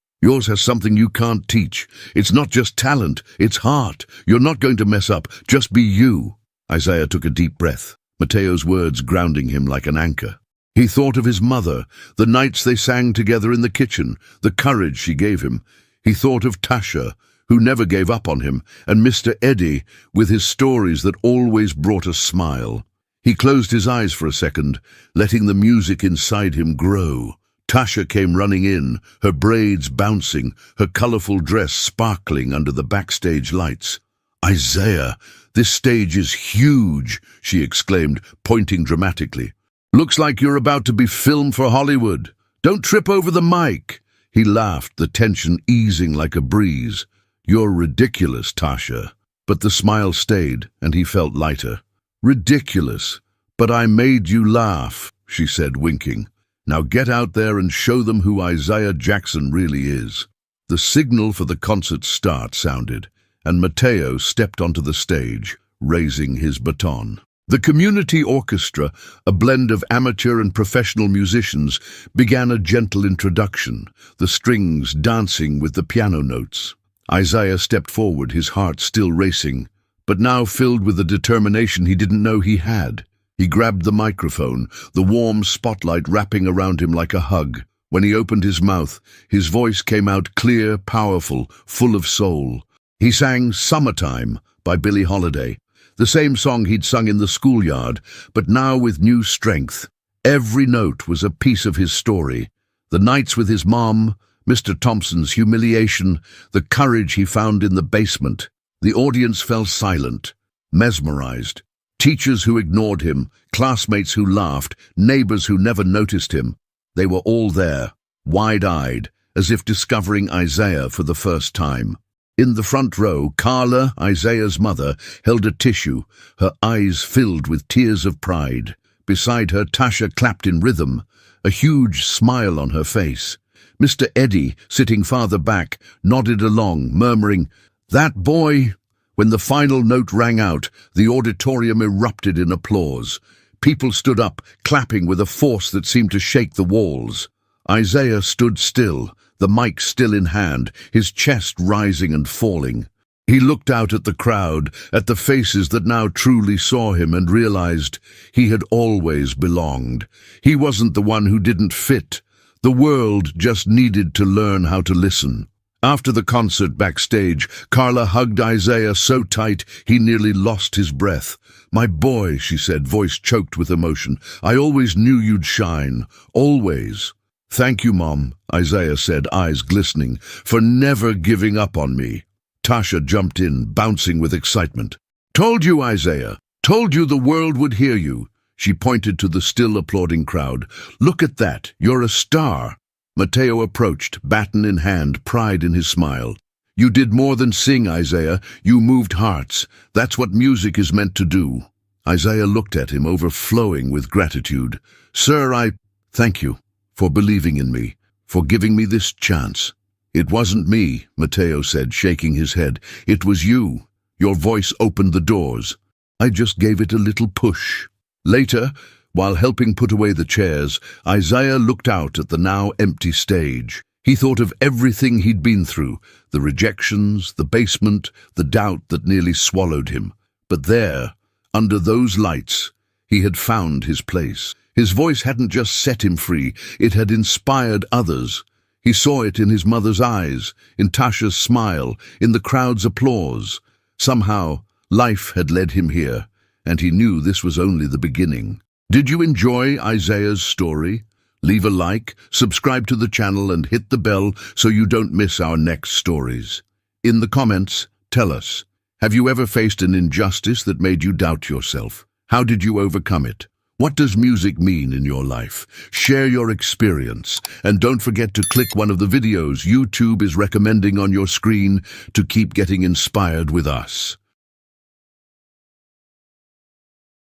has something you can't teach. It's not just talent, it's heart. You're not going to mess up. Just be you." Isaiah took a deep breath, Mateo's words grounding him like an anchor. He thought of his mother, the nights they sang together in the kitchen, the courage she gave him. He thought of Tasha, who never gave up on him, and Mr. Eddie, with his stories that always brought a smile. He closed his eyes for a second, letting the music inside him grow. Tasha came running in, her braids bouncing, her colorful dress sparkling under the backstage lights. "Isaiah, this stage is huge," she exclaimed, pointing dramatically. "Looks like you're about to be filmed for Hollywood. Don't trip over the mic." He laughed, the tension easing like a breeze. "You're ridiculous, Tasha." But the smile stayed, and he felt lighter. "Ridiculous, but I made you laugh," she said, winking. "Now get out there and show them who Isaiah Jackson really is." The signal for the concert start sounded, and Mateo stepped onto the stage, raising his baton. The community orchestra, a blend of amateur and professional musicians, began a gentle introduction, the strings dancing with the piano notes. Isaiah stepped forward, his heart still racing, but now filled with a determination he didn't know he had. He grabbed the microphone, the warm spotlight wrapping around him like a hug. When he opened his mouth, his voice came out clear, powerful, full of soul. He sang "Summertime" by Billie Holiday, the same song he'd sung in the schoolyard, but now with new strength. Every note was a piece of his story. The nights with his mom, Mr. Thompson's humiliation, the courage he found in the basement. The audience fell silent, mesmerized. Teachers who ignored him, classmates who laughed, neighbors who never noticed him. They were all there, wide-eyed, as if discovering Isaiah for the first time. In the front row, Carla, Isaiah's mother, held a tissue, her eyes filled with tears of pride. Beside her, Tasha clapped in rhythm, a huge smile on her face. Mr. Eddie, sitting farther back, nodded along, murmuring, "That boy." When the final note rang out, the auditorium erupted in applause. People stood up, clapping with a force that seemed to shake the walls. Isaiah stood still, the mic still in hand, his chest rising and falling. He looked out at the crowd, at the faces that now truly saw him, and realized he had always belonged. He wasn't the one who didn't fit. The world just needed to learn how to listen. After the concert backstage, Carla hugged Isaiah so tight he nearly lost his breath. "My boy," she said, voice choked with emotion, "I always knew you'd shine. Always." "Thank you, Mom," Isaiah said, eyes glistening, "for never giving up on me." Tasha jumped in, bouncing with excitement. "Told you, Isaiah. Told you the world would hear you." She pointed to the still applauding crowd. "Look at that. You're a star." Mateo approached, baton in hand, pride in his smile. "You did more than sing, Isaiah. You moved hearts. That's what music is meant to do." Isaiah looked at him, overflowing with gratitude. "Sir, I thank you for believing in me, for giving me this chance." "It wasn't me," Mateo said, shaking his head. "It was you. Your voice opened the doors. I just gave it a little push." Later, while helping put away the chairs, Isaiah looked out at the now empty stage. He thought of everything he'd been through, the rejections, the basement, the doubt that nearly swallowed him. But there, under those lights, He had found his place. His voice hadn't just set him free, it had inspired others. He saw it in his mother's eyes, in Tasha's smile, in the crowd's applause. Somehow, life had led him here, and he knew this was only the beginning. Did you enjoy Isaiah's story? Leave a like, subscribe to the channel and hit the bell so you don't miss our next stories. In the comments, tell us, have you ever faced an injustice that made you doubt yourself? How did you overcome it? What does music mean in your life? Share your experience, and don't forget to click one of the videos YouTube is recommending on your screen to keep getting inspired with us.